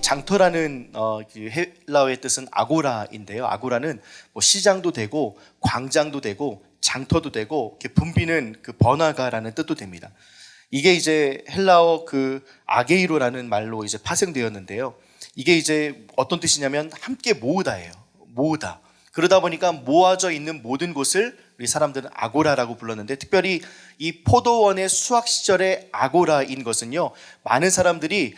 장터라는 그 헬라어의 뜻은 아고라인데요. 아고라는 뭐 시장도 되고 광장도 되고 장터도 되고 이렇게 붐비는 그 번화가라는 뜻도 됩니다. 이게 이제 헬라어 그 아게이로라는 말로 이제 파생되었는데요. 이게 이제 어떤 뜻이냐면 함께 모으다예요. 모으다. 그러다 보니까 모아져 있는 모든 곳을 우리 사람들은 아고라라고 불렀는데, 특별히 이 포도원의 수확 시절의 아고라인 것은요, 많은 사람들이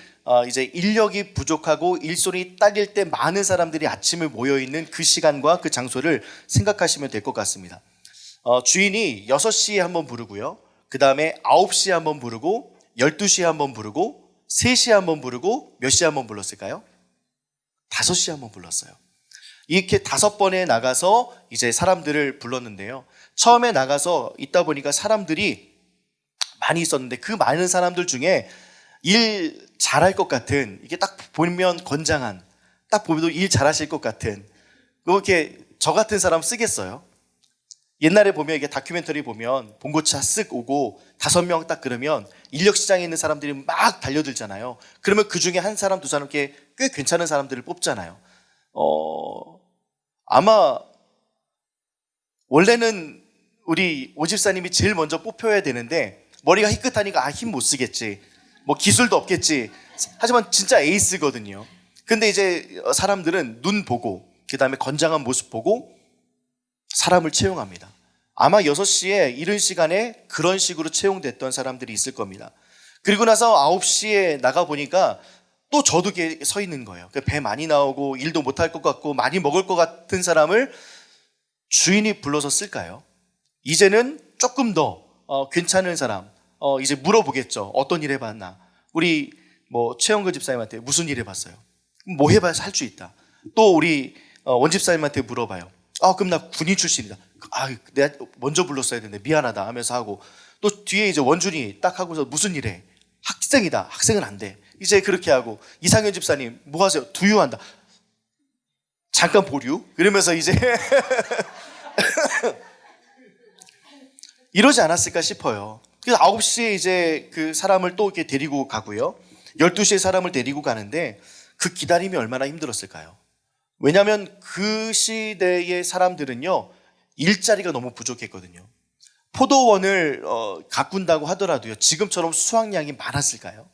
이제 인력이 부족하고 일손이 딸릴 때 많은 사람들이 아침에 모여 있는 그 시간과 그 장소를 생각하시면 될 것 같습니다. 주인이 6시에 한번 부르고요, 그 다음에 9시에 한번 부르고 12시에 한번 부르고 3시에 한번 부르고 몇 시에 한번 불렀을까요? 5시에 한번 불렀어요. 이렇게 5번에 나가서 이제 사람들을 불렀는데요, 처음에 나가서 있다 보니까 사람들이 많이 있었는데 그 많은 사람들 중에 일 잘할 것 같은, 이게 딱 보면 건장한, 딱 보면 일 잘하실 것 같은, 이렇게 저 같은 사람 쓰겠어요? 옛날에 보면 이게 다큐멘터리 보면 봉고차 쓱 오고 5명 딱 그러면 인력시장에 있는 사람들이 막 달려들잖아요. 그러면 그 중에 한 사람, 두 사람 꽤 괜찮은 사람들을 뽑잖아요. 아마 원래는 우리 오집사님이 제일 먼저 뽑혀야 되는데 머리가 희끗하니까 힘 못 쓰겠지, 뭐 기술도 없겠지, 하지만 진짜 에이스거든요. 근데 이제 사람들은 눈 보고 그 다음에 건장한 모습 보고 사람을 채용합니다. 아마 6시에 이른 시간에 그런 식으로 채용됐던 사람들이 있을 겁니다. 그리고 나서 9시에 나가보니까 또 저도 이렇게 서 있는 거예요. 배 많이 나오고 일도 못할 것 같고 많이 먹을 것 같은 사람을 주인이 불러서 쓸까요? 이제는 조금 더 괜찮은 사람, 이제 물어보겠죠. 어떤 일 해봤나? 우리 뭐 최영근 집사님한테 무슨 일 해봤어요? 뭐 해봐야 할 수 있다. 또 우리 원 집사님한테 물어봐요. 그럼 나 군인 출신이다. 내가 먼저 불렀어야 되는데 미안하다 하면서 하고, 또 뒤에 이제 원준이 딱 하고서 무슨 일 해? 학생이다. 학생은 안 돼. 이제 그렇게 하고, 이상현 집사님 뭐 하세요? 두유한다. 잠깐 보류? 그러면서 이제 이러지 않았을까 싶어요. 그래서 9시에 이제 그 사람을 또 이렇게 데리고 가고요, 12시에 사람을 데리고 가는데 그 기다림이 얼마나 힘들었을까요? 왜냐하면 그 시대의 사람들은요, 일자리가 너무 부족했거든요. 포도원을 가꾼다고 하더라도요, 지금처럼 수확량이 많았을까요?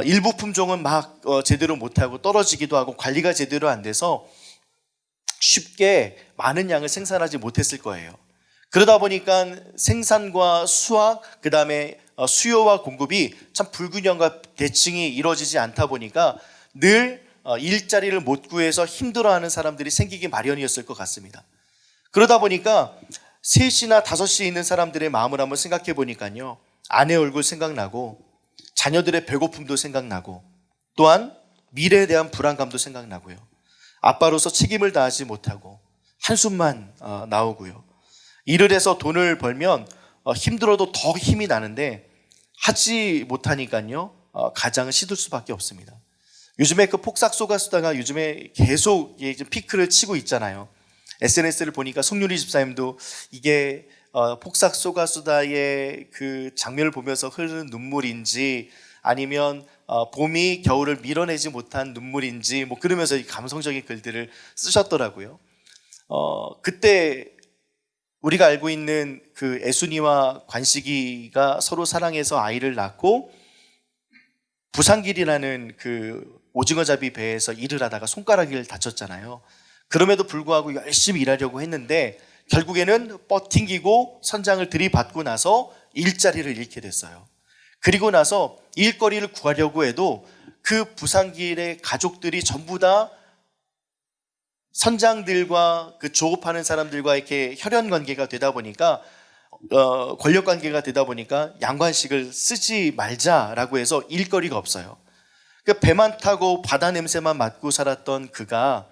일부 품종은 막 제대로 못하고 떨어지기도 하고 관리가 제대로 안 돼서 쉽게 많은 양을 생산하지 못했을 거예요. 그러다 보니까 생산과 수확, 그 다음에 수요와 공급이 참 불균형과 대칭이 이루어지지 않다 보니까 늘 일자리를 못 구해서 힘들어하는 사람들이 생기기 마련이었을 것 같습니다. 그러다 보니까 3시나 5시에 있는 사람들의 마음을 한번 생각해 보니까요, 아내 얼굴 생각나고 자녀들의 배고픔도 생각나고 또한 미래에 대한 불안감도 생각나고요, 아빠로서 책임을 다하지 못하고 한숨만 나오고요, 일을 해서 돈을 벌면 힘들어도 더 힘이 나는데 하지 못하니까요, 가장은 시들 수밖에 없습니다. 요즘에 그 폭삭소가수다가 요즘에 계속 피크를 치고 있잖아요. SNS를 보니까 송윤희 집사님도 이게 폭삭소가수다의 그 장면을 보면서 흐르는 눈물인지 아니면 봄이 겨울을 밀어내지 못한 눈물인지 뭐 그러면서 감성적인 글들을 쓰셨더라고요. 그때 우리가 알고 있는 그 애순이와 관식이가 서로 사랑해서 아이를 낳고 부산길이라는 그 오징어잡이 배에서 일을 하다가 손가락을 다쳤잖아요. 그럼에도 불구하고 열심히 일하려고 했는데 결국에는 버팅기고 선장을 들이받고 나서 일자리를 잃게 됐어요. 그리고 나서 일거리를 구하려고 해도 그 부산길의 가족들이 전부 다 선장들과 그 조업하는 사람들과 이렇게 혈연 관계가 되다 보니까 권력 관계가 되다 보니까 양관식을 쓰지 말자라고 해서 일거리가 없어요. 그러니까 배만 타고 바다 냄새만 맡고 살았던 그가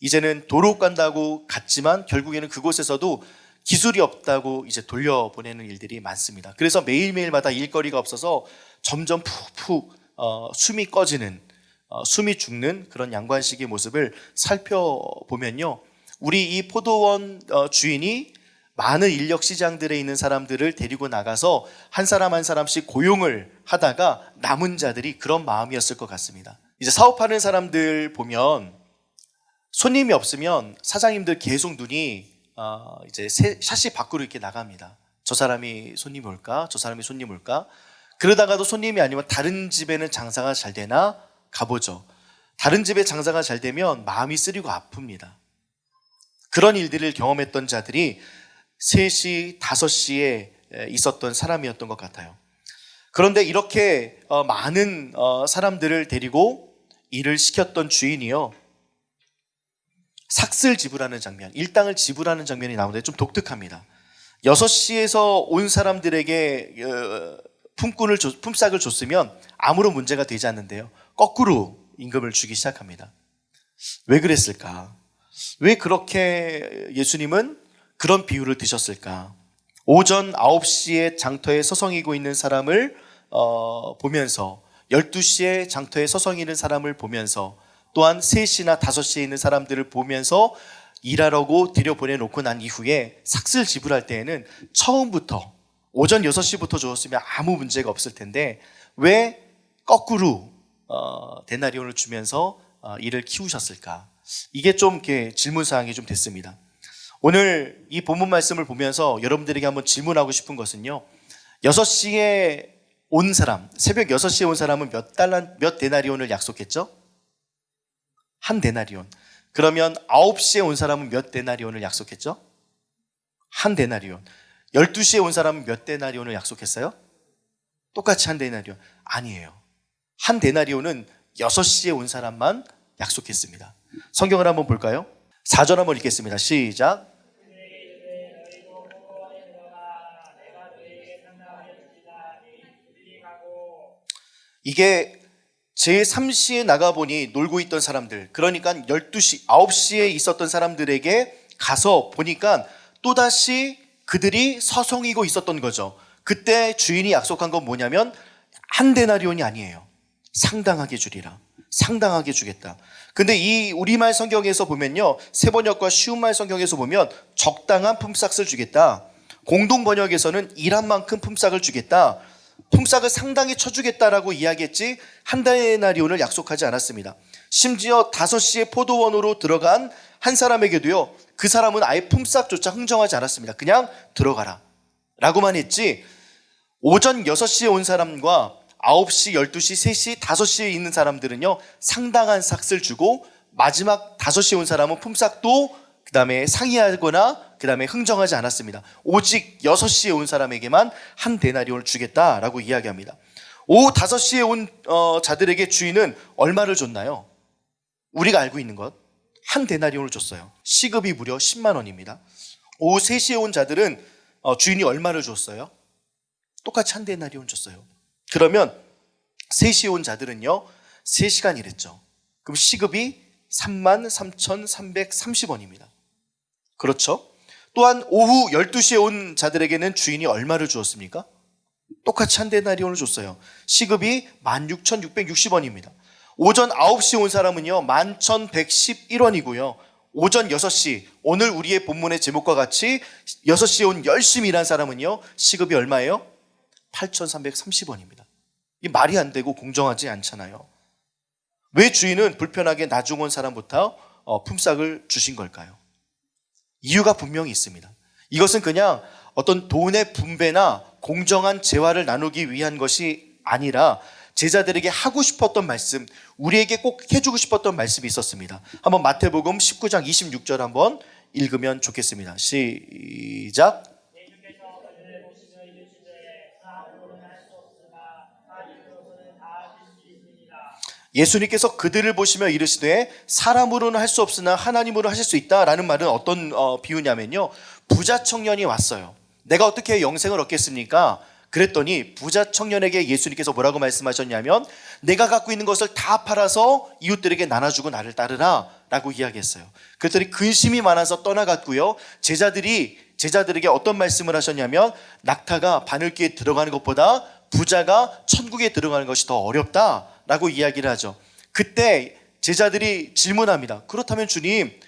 이제는 도로 간다고 갔지만 결국에는 그곳에서도 기술이 없다고 이제 돌려보내는 일들이 많습니다. 그래서 매일매일마다 일거리가 없어서 점점 푹푹 숨이 꺼지는, 숨이 죽는 그런 양관식의 모습을 살펴보면요, 우리 이 포도원 주인이 많은 인력 시장들에 있는 사람들을 데리고 나가서 한 사람 한 사람씩 고용을 하다가 남은 자들이 그런 마음이었을 것 같습니다. 이제 사업하는 사람들 보면 손님이 없으면 사장님들 계속 눈이 이제 샷이 밖으로 이렇게 나갑니다. 저 사람이 손님이 올까? 저 사람이 손님 올까? 그러다가도 손님이 아니면 다른 집에는 장사가 잘 되나? 가보죠. 다른 집에 장사가 잘 되면 마음이 쓰리고 아픕니다. 그런 일들을 경험했던 자들이 3시, 5시에 있었던 사람이었던 것 같아요. 그런데 이렇게 많은 사람들을 데리고 일을 시켰던 주인이요, 삭슬 지불하는 장면, 일당을 지불하는 장면이 나오는데 좀 독특합니다. 6시에서 온 사람들에게 품삯을 줬으면 아무런 문제가 되지 않는데요, 거꾸로 임금을 주기 시작합니다. 왜 그랬을까? 왜 그렇게 예수님은 그런 비유를 드셨을까? 오전 9시에 장터에 서성이고 있는 사람을 보면서, 12시에 장터에 서성이는 사람을 보면서, 또한 3시나 5시에 있는 사람들을 보면서 일하라고 들여보내놓고 난 이후에 삭슬 지불할 때에는 처음부터 오전 6시부터 줬으면 아무 문제가 없을 텐데 왜 거꾸로 데나리온을 주면서 일을 키우셨을까? 이게 좀 이렇게 질문사항이 좀 됐습니다. 오늘 이 본문 말씀을 보면서 여러분들에게 한번 질문하고 싶은 것은요, 6시에 온 사람, 새벽 6시에 온 사람은 몇 데나리온을 약속했죠? 한 데나리온. 그러면 9시에 온 사람은 몇 데나리온을 약속했죠? 한 데나리온. 12시에 온 사람은 몇 데나리온을 약속했어요? 똑같이 한 데나리온. 아니에요. 한 데나리온은 6시에 온 사람만 약속했습니다. 성경을 한번 볼까요? 4절 한번 읽겠습니다. 시작. 이게 제3시에 나가보니 놀고 있던 사람들, 그러니까 12시, 9시에 있었던 사람들에게 가서 보니까 또다시 그들이 서성이고 있었던 거죠. 그때 주인이 약속한 건 뭐냐면 한 데나리온이 아니에요. 상당하게 주리라. 상당하게 주겠다. 근데 이 우리말 성경에서 보면요, 세번역과 쉬운말 성경에서 보면 적당한 품삯을 주겠다. 공동 번역에서는 일한 만큼 품삯을 주겠다. 품삯을 상당히 쳐주겠다라고 이야기했지 한 데나리온을 약속하지 않았습니다. 심지어 5시에 포도원으로 들어간 한 사람에게도요, 그 사람은 아예 품삯조차 흥정하지 않았습니다. 그냥 들어가라 라고만 했지, 오전 6시에 온 사람과 9시, 12시, 3시, 5시에 있는 사람들은요, 상당한 삭스를 주고 마지막 5시에 온 사람은 품삯도 그 다음에 상의하거나 그 다음에 흥정하지 않았습니다. 오직 6시에 온 사람에게만 한 데나리온을 주겠다라고 이야기합니다. 오후 5시에 온 자들에게 주인은 얼마를 줬나요? 우리가 알고 있는 것, 한 데나리온을 줬어요. 시급이 무려 10만 원입니다. 오후 3시에 온 자들은 주인이 얼마를 줬어요? 똑같이 한 데나리온 줬어요. 그러면 3시에 온 자들은요, 3시간 일했죠. 그럼 시급이 33,330원입니다. 그렇죠? 또한 오후 12시에 온 자들에게는 주인이 얼마를 주었습니까? 똑같이 한 데나리온을 줬어요. 시급이 16,660원입니다. 오전 9시에 온 사람은요, 11,111원이고요. 오전 6시, 오늘 우리의 본문의 제목과 같이 6시에 온 열심히 일한 사람은요, 시급이 얼마예요? 8,330원입니다. 이 말이 안 되고 공정하지 않잖아요. 왜 주인은 불편하게 나중 온 사람부터 품삯을 주신 걸까요? 이유가 분명히 있습니다. 이것은 그냥 어떤 돈의 분배나 공정한 재화를 나누기 위한 것이 아니라 제자들에게 하고 싶었던 말씀, 우리에게 꼭 해주고 싶었던 말씀이 있었습니다. 한번 마태복음 19장 26절 한번 읽으면 좋겠습니다. 시작. 예수님께서 그들을 보시며 이르시되 사람으로는 할 수 없으나 하나님으로 하실 수 있다라는 말은 어떤 비유냐면요, 부자 청년이 왔어요. 내가 어떻게 영생을 얻겠습니까? 그랬더니 부자 청년에게 예수님께서 뭐라고 말씀하셨냐면 내가 갖고 있는 것을 다 팔아서 이웃들에게 나눠주고 나를 따르라 라고 이야기했어요. 그랬더니 근심이 많아서 떠나갔고요, 제자들에게 어떤 말씀을 하셨냐면 낙타가 바늘귀에 들어가는 것보다 부자가 천국에 들어가는 것이 더 어렵다라고 이야기를 하죠. 그때 제자들이 질문합니다. 그렇다면 주님,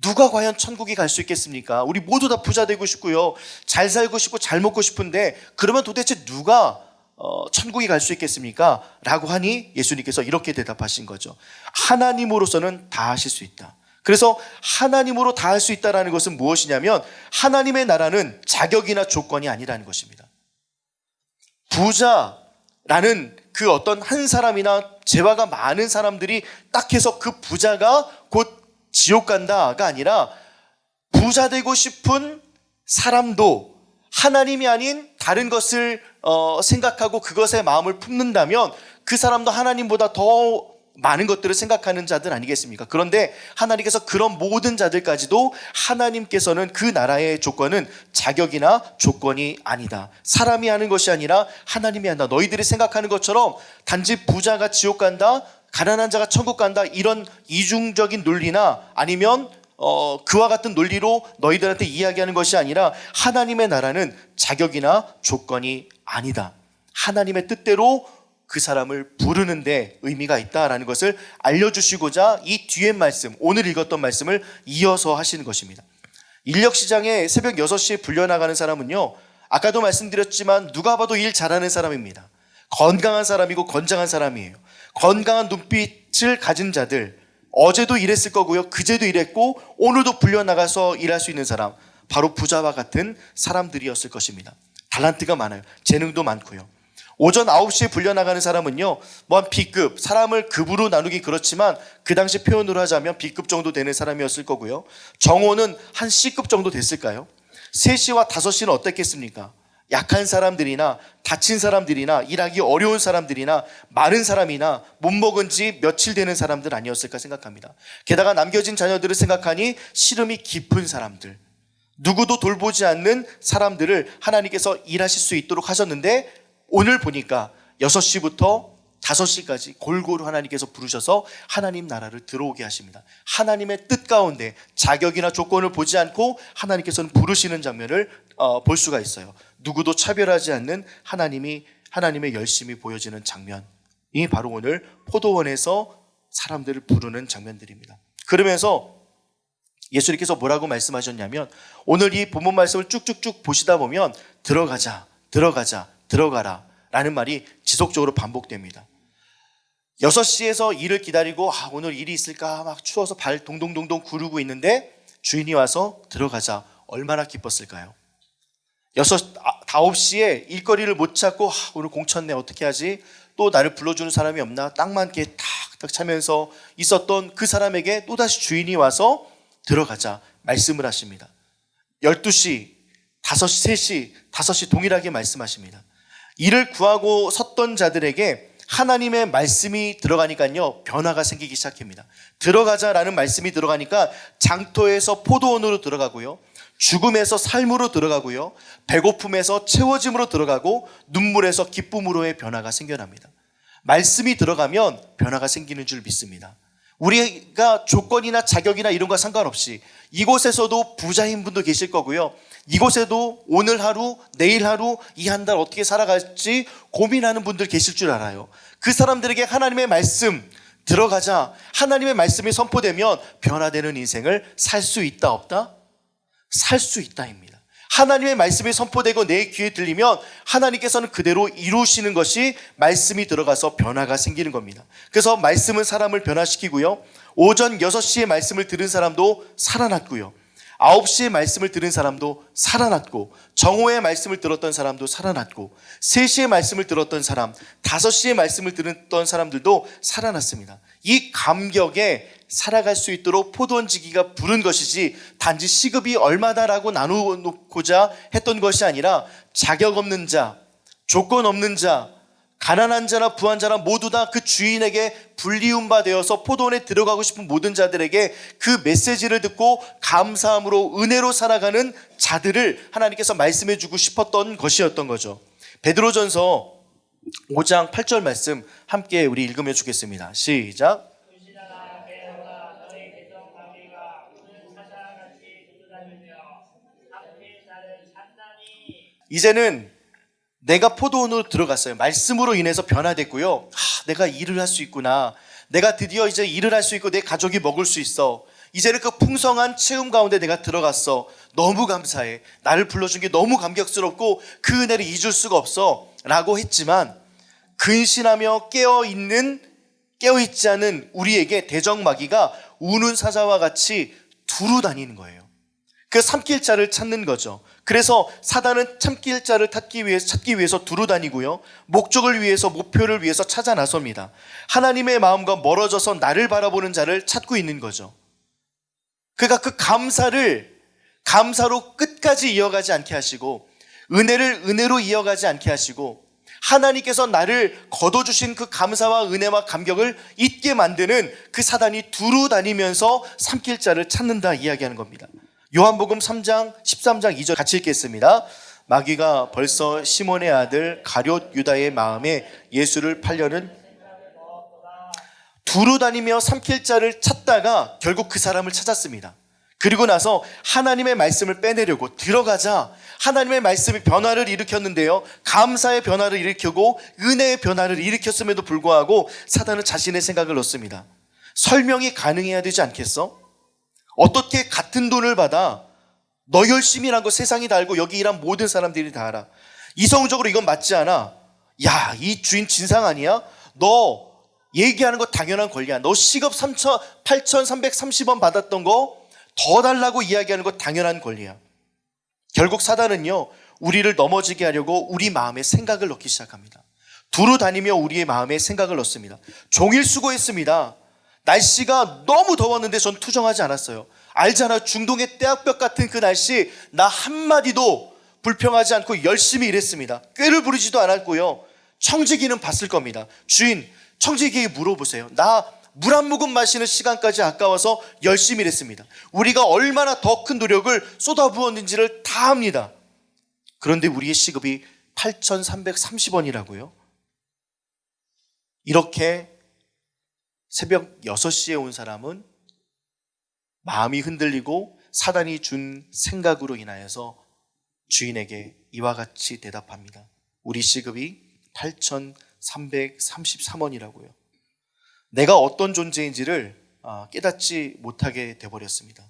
누가 과연 천국에 갈 수 있겠습니까? 우리 모두 다 부자 되고 싶고요, 잘 살고 싶고 잘 먹고 싶은데 그러면 도대체 누가 천국에 갈 수 있겠습니까? 라고 하니 예수님께서 이렇게 대답하신 거죠. 하나님으로서는 다 하실 수 있다. 그래서 하나님으로 다 할 수 있다는 것은 무엇이냐면 하나님의 나라는 자격이나 조건이 아니라는 것입니다. 부자라는 그 어떤 한 사람이나 재화가 많은 사람들이 딱 해서 그 부자가 곧 지옥 간다가 아니라 부자 되고 싶은 사람도 하나님이 아닌 다른 것을 생각하고 그것에 마음을 품는다면 그 사람도 하나님보다 더 많은 것들을 생각하는 자들 아니겠습니까? 그런데 하나님께서 그런 모든 자들까지도 하나님께서는 그 나라의 조건은 자격이나 조건이 아니다. 사람이 하는 것이 아니라 하나님이 한다. 너희들이 생각하는 것처럼 단지 부자가 지옥 간다, 가난한 자가 천국 간다, 이런 이중적인 논리나 아니면 그와 같은 논리로 너희들한테 이야기하는 것이 아니라 하나님의 나라는 자격이나 조건이 아니다. 하나님의 뜻대로 그 사람을 부르는데 의미가 있다라는 것을 알려주시고자 이 뒤에 말씀, 오늘 읽었던 말씀을 이어서 하시는 것입니다. 인력시장에 새벽 6시에 불려나가는 사람은요, 아까도 말씀드렸지만 누가 봐도 일 잘하는 사람입니다. 건강한 사람이고 건장한 사람이에요. 건강한 눈빛을 가진 자들, 어제도 일했을 거고요, 그제도 일했고 오늘도 불려나가서 일할 수 있는 사람, 바로 부자와 같은 사람들이었을 것입니다. 달란트가 많아요. 재능도 많고요. 오전 9시에 불려나가는 사람은요, 뭐 한 B급, 사람을 급으로 나누기 그렇지만 그 당시 표현으로 하자면 B급 정도 되는 사람이었을 거고요. 정호는 한 C급 정도 됐을까요? 3시와 5시는 어땠겠습니까? 약한 사람들이나 다친 사람들이나 일하기 어려운 사람들이나 마른 사람이나 못 먹은 지 며칠 되는 사람들 아니었을까 생각합니다. 게다가 남겨진 자녀들을 생각하니 시름이 깊은 사람들, 누구도 돌보지 않는 사람들을 하나님께서 일하실 수 있도록 하셨는데 오늘 보니까 6시부터 5시까지 골고루 하나님께서 부르셔서 하나님 나라를 들어오게 하십니다. 하나님의 뜻 가운데 자격이나 조건을 보지 않고 하나님께서는 부르시는 장면을 볼 수가 있어요. 누구도 차별하지 않는 하나님의 열심이 보여지는 장면이 바로 오늘 포도원에서 사람들을 부르는 장면들입니다. 그러면서 예수님께서 뭐라고 말씀하셨냐면 오늘 이 본문 말씀을 쭉쭉쭉 보시다 보면 들어가자, 들어가자, 들어가라 라는 말이 지속적으로 반복됩니다. 6시에서 일을 기다리고 오늘 일이 있을까 막 추워서 발 동동동동 구르고 있는데 주인이 와서 들어가자, 얼마나 기뻤을까요? 9시에 일거리를 못 찾고 오늘 공쳤네, 어떻게 하지? 또 나를 불러주는 사람이 없나? 땅만 이렇게 탁탁 차면서 있었던 그 사람에게 또다시 주인이 와서 들어가자 말씀을 하십니다. 12시, 5시, 3시, 5시 동일하게 말씀하십니다. 이를 구하고 섰던 자들에게 하나님의 말씀이 들어가니까요, 변화가 생기기 시작합니다. 들어가자라는 말씀이 들어가니까 장터에서 포도원으로 들어가고요, 죽음에서 삶으로 들어가고요, 배고픔에서 채워짐으로 들어가고 눈물에서 기쁨으로의 변화가 생겨납니다. 말씀이 들어가면 변화가 생기는 줄 믿습니다. 우리가 조건이나 자격이나 이런 거 상관없이 이곳에서도 부자인 분도 계실 거고요, 이곳에도 오늘 하루, 내일 하루, 이 한 달 어떻게 살아갈지 고민하는 분들 계실 줄 알아요. 그 사람들에게 하나님의 말씀 들어가자, 하나님의 말씀이 선포되면 변화되는 인생을 살 수 있다 없다? 살 수 있다입니다. 하나님의 말씀이 선포되고 내 귀에 들리면 하나님께서는 그대로 이루시는 것이 말씀이 들어가서 변화가 생기는 겁니다. 그래서 말씀은 사람을 변화시키고요, 오전 6시에 말씀을 들은 사람도 살아났고요, 9시에 말씀을 들은 사람도 살아났고, 정오에 말씀을 들었던 사람도 살아났고, 3시에 말씀을 들었던 사람, 5시에 말씀을 들었던 사람들도 살아났습니다. 이 감격에 살아갈 수 있도록 포도원지기가 부른 것이지 단지 시급이 얼마다라고 나누고자 했던 것이 아니라 자격 없는 자, 조건 없는 자, 가난한 자나 부한 자나 모두 다 그 주인에게 불리운 바 되어서 포도원에 들어가고 싶은 모든 자들에게 그 메시지를 듣고 감사함으로 은혜로 살아가는 자들을 하나님께서 말씀해 주고 싶었던 것이었던 거죠. 베드로전서 5장 8절 말씀 함께 우리 읽으며 주겠습니다. 시작. 이제는 내가 포도원으로 들어갔어요. 말씀으로 인해서 변화됐고요, 내가 일을 할 수 있구나, 내가 드디어 이제 일을 할 수 있고 내 가족이 먹을 수 있어, 이제는 그 풍성한 체험 가운데 내가 들어갔어. 너무 감사해. 나를 불러준 게 너무 감격스럽고 그 은혜를 잊을 수가 없어 라고 했지만, 근신하며 깨어있지 않은 우리에게 대적마귀가 우는 사자와 같이 두루 다니는 거예요. 그 삼킬자를 찾는 거죠. 그래서 사단은 참킬자를 찾기 위해서 두루 다니고요, 목적을 위해서, 목표를 위해서 찾아 나섭니다. 하나님의 마음과 멀어져서 나를 바라보는 자를 찾고 있는 거죠. 그러니까 그 감사로 끝까지 이어가지 않게 하시고, 은혜를 은혜로 이어가지 않게 하시고, 하나님께서 나를 거둬주신 그 감사와 은혜와 감격을 잊게 만드는 그 사단이 두루 다니면서 삼킬자를 찾는다 이야기하는 겁니다. 요한복음 3장 13장 2절 같이 읽겠습니다. 마귀가 벌써 시몬의 아들 가룟 유다의 마음에 예수를 팔려는 두루 다니며 삼킬자를 찾다가 결국 그 사람을 찾았습니다. 그리고 나서 하나님의 말씀을 빼내려고 들어가자 하나님의 말씀이 변화를 일으켰는데요, 감사의 변화를 일으키고 은혜의 변화를 일으켰음에도 불구하고 사단은 자신의 생각을 넣습니다. 설명이 가능해야 되지 않겠어? 어떻게 같은 돈을 받아? 너 열심히 일한 거 세상이 다 알고 여기 일한 모든 사람들이 다 알아. 이성적으로 이건 맞지 않아. 야, 이 주인 진상 아니야? 너 얘기하는 거 당연한 권리야. 너 시급 8,330원 받았던 거 더 달라고 이야기하는 거 당연한 권리야. 결국 사단은요, 우리를 넘어지게 하려고 우리 마음에 생각을 넣기 시작합니다. 두루 다니며 우리의 마음에 생각을 넣습니다. 종일 수고했습니다. 날씨가 너무 더웠는데 전 투정하지 않았어요. 알잖아, 중동의 떼학볕 같은 그 날씨, 나 한마디도 불평하지 않고 열심히 일했습니다. 꾀를 부리지도 않았고요, 청지기는 봤을 겁니다. 주인, 청지기에게 물어보세요. 나 물 한 모금 마시는 시간까지 아까워서 열심히 일했습니다. 우리가 얼마나 더 큰 노력을 쏟아부었는지를 다 합니다. 그런데 우리의 시급이 8,330원이라고요? 이렇게 새벽 6시에 온 사람은 마음이 흔들리고 사단이 준 생각으로 인하여서 주인에게 이와 같이 대답합니다. 우리 시급이 8,333원이라고요. 내가 어떤 존재인지를 깨닫지 못하게 돼버렸습니다.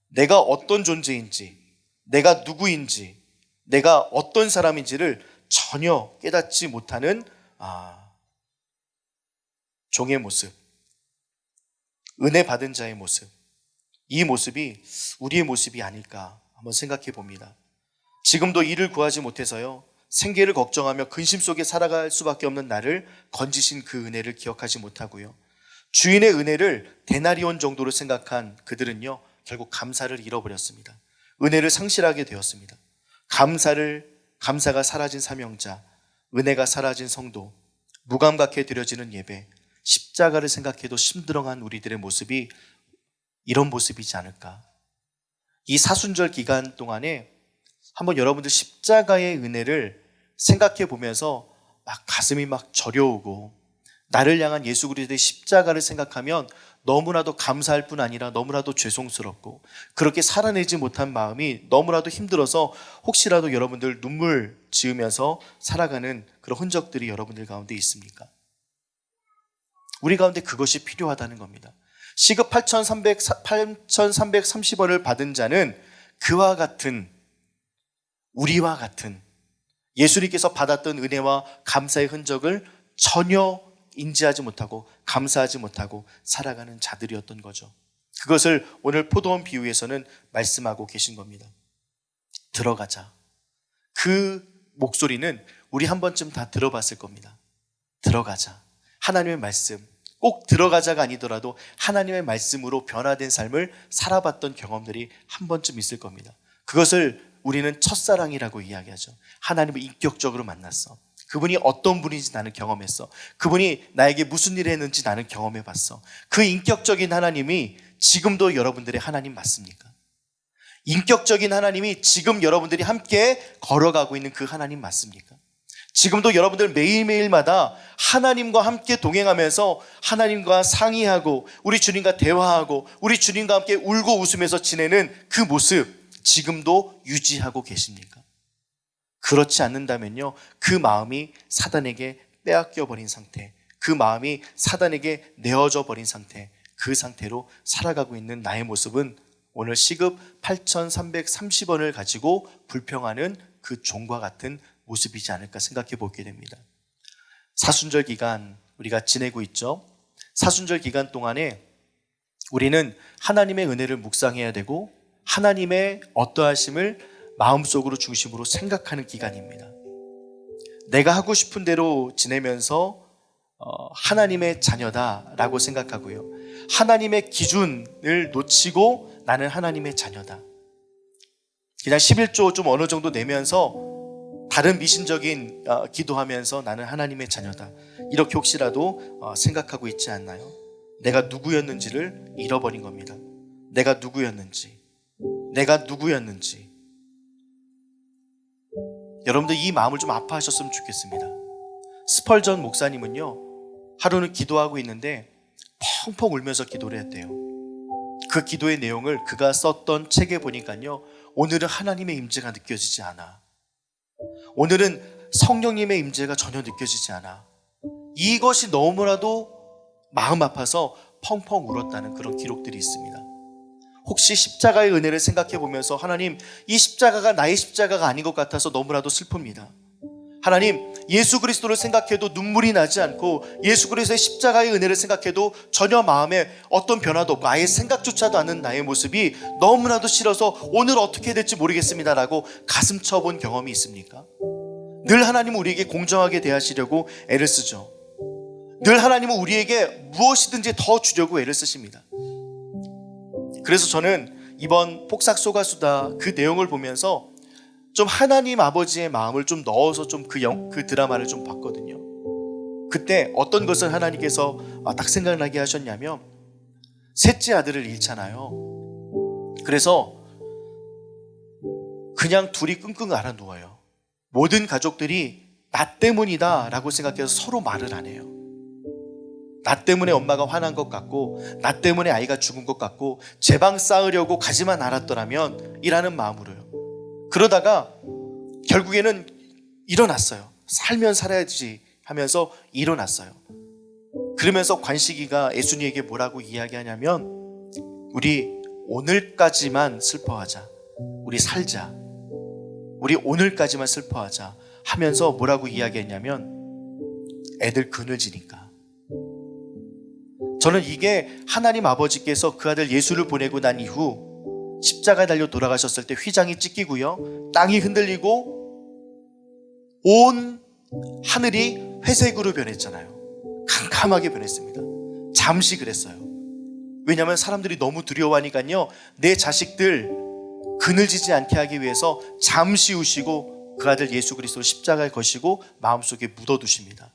내가 어떤 존재인지, 내가 누구인지, 내가 어떤 사람인지를 전혀 깨닫지 못하는 종의 모습, 은혜 받은 자의 모습, 이 모습이 우리의 모습이 아닐까 한번 생각해 봅니다. 지금도 일을 구하지 못해서요, 생계를 걱정하며 근심 속에 살아갈 수밖에 없는 나를 건지신 그 은혜를 기억하지 못하고요, 주인의 은혜를 데나리온 정도로 생각한 그들은요, 결국 감사를 잃어버렸습니다. 은혜를 상실하게 되었습니다. 감사가 사라진 사명자, 은혜가 사라진 성도, 무감각해 드려지는 예배, 십자가를 생각해도 심드렁한 우리들의 모습이 이런 모습이지 않을까. 이 사순절 기간 동안에 한번 여러분들 십자가의 은혜를 생각해 보면서 막 가슴이 막 저려오고, 나를 향한 예수 그리스도의 십자가를 생각하면 너무나도 감사할 뿐 아니라 너무나도 죄송스럽고, 그렇게 살아내지 못한 마음이 너무나도 힘들어서 혹시라도 여러분들 눈물 지으면서 살아가는 그런 흔적들이 여러분들 가운데 있습니까? 우리 가운데 그것이 필요하다는 겁니다. 시급 8,330원을 받은 자는 그와 같은, 우리와 같은 예수님께서 받았던 은혜와 감사의 흔적을 전혀 인지하지 못하고 감사하지 못하고 살아가는 자들이었던 거죠. 그것을 오늘 포도원 비유에서는 말씀하고 계신 겁니다. 들어가자. 그 목소리는 우리 한 번쯤 다 들어봤을 겁니다. 들어가자. 하나님의 말씀, 꼭 들어가자가 아니더라도 하나님의 말씀으로 변화된 삶을 살아봤던 경험들이 한 번쯤 있을 겁니다. 그것을 우리는 첫사랑이라고 이야기하죠. 하나님을 인격적으로 만났어. 그분이 어떤 분인지 나는 경험했어. 그분이 나에게 무슨 일을 했는지 나는 경험해봤어. 그 인격적인 하나님이 지금도 여러분들의 하나님 맞습니까? 인격적인 하나님이 지금 여러분들이 함께 걸어가고 있는 그 하나님 맞습니까? 지금도 여러분들 매일매일마다 하나님과 함께 동행하면서 하나님과 상의하고 우리 주님과 대화하고 우리 주님과 함께 울고 웃으면서 지내는 그 모습 지금도 유지하고 계십니까? 그렇지 않는다면요, 그 마음이 사단에게 빼앗겨 버린 상태, 그 마음이 사단에게 내어져 버린 상태, 그 상태로 살아가고 있는 나의 모습은 오늘 시급 8,330원을 가지고 불평하는 그 종과 같은 모습이지 않을까 생각해 보게 됩니다. 사순절 기간 우리가 지내고 있죠. 사순절 기간 동안에 우리는 하나님의 은혜를 묵상해야 되고 하나님의 어떠하심을 마음속으로 중심으로 생각하는 기간입니다. 내가 하고 싶은 대로 지내면서 하나님의 자녀다라고 생각하고요. 하나님의 기준을 놓치고 나는 하나님의 자녀다. 그냥 11조 좀 어느 정도 내면서 다른 미신적인 기도하면서 나는 하나님의 자녀다. 이렇게 혹시라도 생각하고 있지 않나요? 내가 누구였는지를 잃어버린 겁니다. 내가 누구였는지. 여러분들 이 마음을 좀 아파하셨으면 좋겠습니다. 스펄전 목사님은요, 하루는 기도하고 있는데 펑펑 울면서 기도를 했대요. 그 기도의 내용을 그가 썼던 책에 보니까요, 오늘은 하나님의 임재가 느껴지지 않아. 오늘은 성령님의 임재가 전혀 느껴지지 않아. 이것이 너무나도 마음 아파서 펑펑 울었다는 그런 기록들이 있습니다. 혹시 십자가의 은혜를 생각해 보면서 하나님, 이 십자가가 나의 십자가가 아닌 것 같아서 너무나도 슬픕니다. 하나님, 예수 그리스도를 생각해도 눈물이 나지 않고 예수 그리스도의 십자가의 은혜를 생각해도 전혀 마음에 어떤 변화도 없고 아예 생각조차도 않는 나의 모습이 너무나도 싫어서 오늘 어떻게 해야 될지 모르겠습니다라고 가슴 쳐본 경험이 있습니까? 늘 하나님은 우리에게 공정하게 대하시려고 애를 쓰죠. 늘 하나님은 우리에게 무엇이든지 더 주려고 애를 쓰십니다. 그래서 저는 이번 폭삭소가수다 그 내용을 보면서 좀 하나님 아버지의 마음을 좀 넣어서 좀 그 드라마를 좀 봤거든요. 그때 어떤 것을 하나님께서 딱 생각나게 하셨냐면, 셋째 아들을 잃잖아요. 그래서 그냥 둘이 끙끙 앓아 누워요. 모든 가족들이 나 때문이다 라고 생각해서 서로 말을 안 해요. 나 때문에 엄마가 화난 것 같고 나 때문에 아이가 죽은 것 같고 제 방 쌓으려고 가지만 않았더라면 이라는 마음으로요. 그러다가 결국에는 일어났어요. 살면 살아야지 하면서 일어났어요. 그러면서 관식이가 애순이에게 뭐라고 이야기하냐면, 우리 오늘까지만 슬퍼하자. 우리 살자. 우리 오늘까지만 슬퍼하자 하면서 뭐라고 이야기했냐면, 애들 그늘지니까. 저는 이게 하나님 아버지께서 그 아들 예수를 보내고 난 이후 십자가에 달려 돌아가셨을 때 휘장이 찢기고요, 땅이 흔들리고 온 하늘이 회색으로 변했잖아요. 캄캄하게 변했습니다. 잠시 그랬어요. 왜냐하면 사람들이 너무 두려워하니까요, 내 자식들 그늘지지 않게 하기 위해서 잠시 우시고 그 아들 예수 그리스도를 십자가에 거시고 마음속에 묻어두십니다.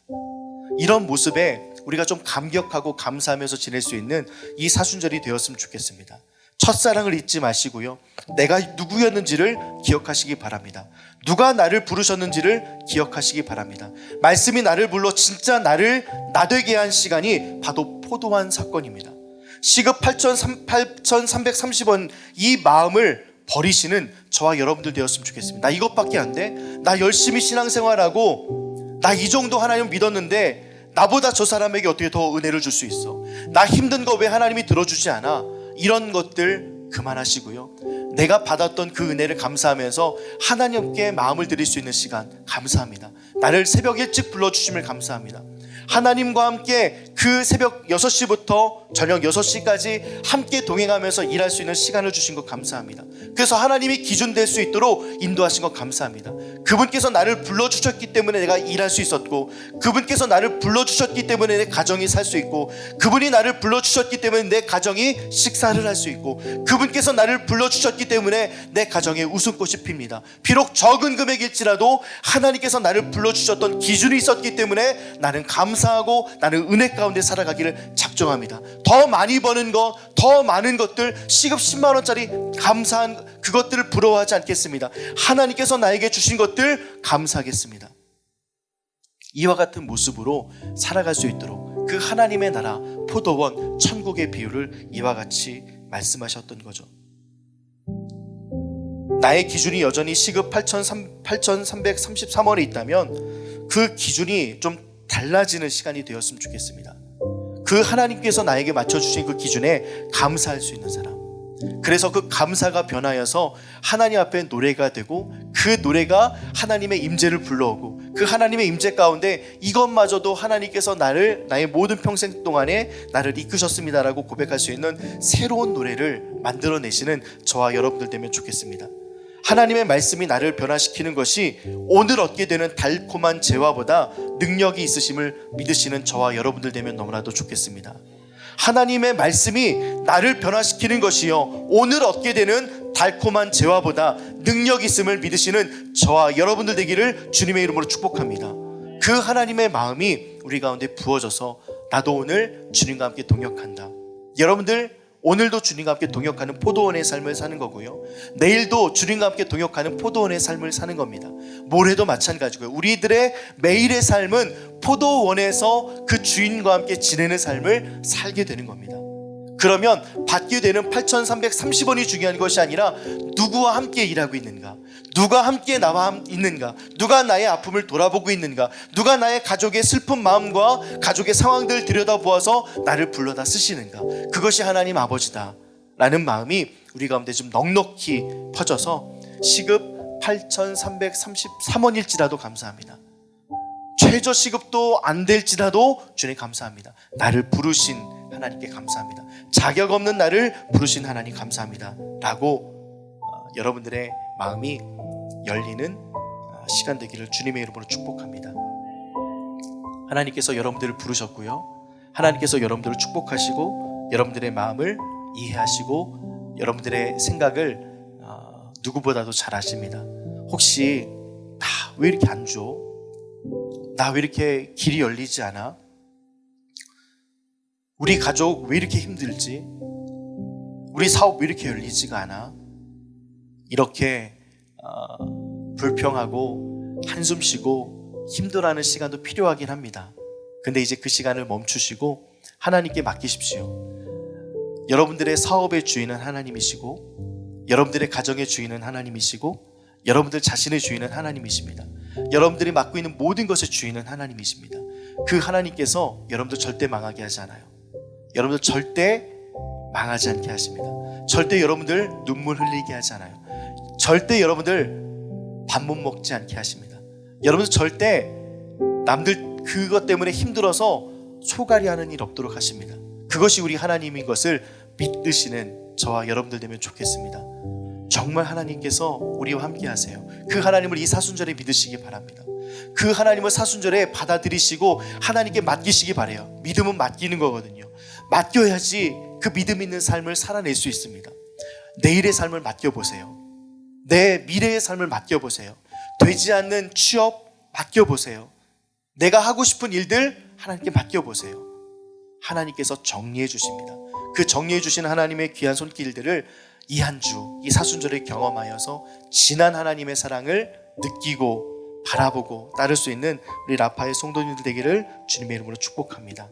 이런 모습에 우리가 좀 감격하고 감사하면서 지낼 수 있는 이 사순절이 되었으면 좋겠습니다. 첫사랑을 잊지 마시고요, 내가 누구였는지를 기억하시기 바랍니다. 누가 나를 부르셨는지를 기억하시기 바랍니다. 말씀이 나를 불러 진짜 나를 나되게 한 시간이 바로 포도원 사건입니다. 시급 8,330원 이 마음을 버리시는 저와 여러분들 되었으면 좋겠습니다. 나 이것밖에 안 돼? 나 열심히 신앙생활하고 나 이 정도 하나님 믿었는데 나보다 저 사람에게 어떻게 더 은혜를 줄 수 있어? 나 힘든 거 왜 하나님이 들어주지 않아? 이런 것들 그만하시고요, 내가 받았던 그 은혜를 감사하면서 하나님께 마음을 드릴 수 있는 시간 감사합니다. 나를 새벽 일찍 불러주심을 감사합니다. 하나님과 함께 그 새벽 6시부터 저녁 6시까지 함께 동행하면서 일할 수 있는 시간을 주신 것 감사합니다. 그래서 하나님이 기준 될 수 있도록 인도하신 것 감사합니다. 그분께서 나를 불러주셨기 때문에 내가 일할 수 있었고, 그분께서 나를 불러주셨기 때문에 내 가정이 살 수 있고, 그분이 나를 불러주셨기 때문에 내 가정이 식사를 할 수 있고, 그분께서 나를 불러주셨기 때문에 내 가정에 웃음꽃이 핍니다. 비록 적은 금액일지라도 하나님께서 나를 불러주셨던 기준이 있었기 때문에 나는 감사하고 나는 은혜 가운데 살아가기를 작정합니다. 더 많이 버는 것, 더 많은 것들, 시급 10만 원짜리 감사한 그것들을 부러워하지 않겠습니다. 하나님께서 나에게 주신 것들 감사하겠습니다. 이와 같은 모습으로 살아갈 수 있도록 그 하나님의 나라 포도원 천국의 비유를 이와 같이 말씀하셨던 거죠. 나의 기준이 여전히 시급 8,333원에 있다면 그 기준이 좀 달라지는 시간이 되었으면 좋겠습니다. 그 하나님께서 나에게 맞춰주신 그 기준에 감사할 수 있는 사람. 그래서 그 감사가 변하여서 하나님 앞에 노래가 되고, 그 노래가 하나님의 임재를 불러오고, 그 하나님의 임재 가운데 이것마저도 하나님께서 나의 모든 평생 동안에 나를 이끄셨습니다라고 고백할 수 있는 새로운 노래를 만들어내시는 저와 여러분들 되면 좋겠습니다. 하나님의 말씀이 나를 변화시키는 것이 오늘 얻게 되는 달콤한 재화보다 능력이 있으심을 믿으시는 저와 여러분들 되면 너무나도 좋겠습니다. 하나님의 말씀이 나를 변화시키는 것이요, 오늘 얻게 되는 달콤한 재화보다 능력이 있음을 믿으시는 저와 여러분들 되기를 주님의 이름으로 축복합니다. 그 하나님의 마음이 우리 가운데 부어져서 나도 오늘 주님과 함께 동역한다. 여러분들 오늘도 주님과 함께 동역하는 포도원의 삶을 사는 거고요, 내일도 주님과 함께 동역하는 포도원의 삶을 사는 겁니다. 모레도 마찬가지고요. 우리들의 매일의 삶은 포도원에서 그 주인과 함께 지내는 삶을 살게 되는 겁니다. 그러면 받게 되는 8,330원이 중요한 것이 아니라 누구와 함께 일하고 있는가, 누가 함께 나와 있는가, 누가 나의 아픔을 돌아보고 있는가, 누가 나의 가족의 슬픈 마음과 가족의 상황들을 들여다보아서 나를 불러다 쓰시는가, 그것이 하나님 아버지다 라는 마음이 우리 가운데 좀 넉넉히 퍼져서 시급 8,333원일지라도 감사합니다. 최저 시급도 안 될지라도 주님 감사합니다. 나를 부르신 하나님께 감사합니다. 자격 없는 나를 부르신 하나님 감사합니다 라고 여러분들의 마음이 열리는 시간 되기를 주님의 이름으로 축복합니다. 하나님께서 여러분들을 부르셨고요, 하나님께서 여러분들을 축복하시고 여러분들의 마음을 이해하시고 여러분들의 생각을 누구보다도 잘 아십니다. 혹시 나 왜 이렇게 안 줘? 나 왜 이렇게 길이 열리지 않아? 우리 가족 왜 이렇게 힘들지? 우리 사업 왜 이렇게 열리지가 않아? 이렇게 불평하고 한숨 쉬고 힘들어하는 시간도 필요하긴 합니다. 근데 이제 그 시간을 멈추시고 하나님께 맡기십시오. 여러분들의 사업의 주인은 하나님이시고, 여러분들의 가정의 주인은 하나님이시고, 여러분들 자신의 주인은 하나님이십니다. 여러분들이 맡고 있는 모든 것의 주인은 하나님이십니다. 그 하나님께서 여러분들 절대 망하게 하지 않아요. 여러분들 절대 망하지 않게 하십니다. 절대 여러분들 눈물 흘리게 하지 않아요. 절대 여러분들 밥 못 먹지 않게 하십니다. 여러분들 절대 남들 그것 때문에 힘들어서 소갈이하는 일 없도록 하십니다. 그것이 우리 하나님인 것을 믿으시는 저와 여러분들 되면 좋겠습니다. 정말 하나님께서 우리와 함께 하세요. 그 하나님을 이 사순절에 믿으시기 바랍니다. 그 하나님을 사순절에 받아들이시고 하나님께 맡기시기 바라요. 믿음은 맡기는 거거든요. 맡겨야지 그 믿음 있는 삶을 살아낼 수 있습니다. 내일의 삶을 맡겨보세요. 내 미래의 삶을 맡겨보세요. 되지 않는 취업 맡겨보세요. 내가 하고 싶은 일들 하나님께 맡겨보세요. 하나님께서 정리해 주십니다. 그 정리해 주시는 하나님의 귀한 손길들을 이 한 주, 이 사순절을 경험하여서 진한 하나님의 사랑을 느끼고 바라보고 따를 수 있는 우리 라파의 성도님들 되기를 주님의 이름으로 축복합니다.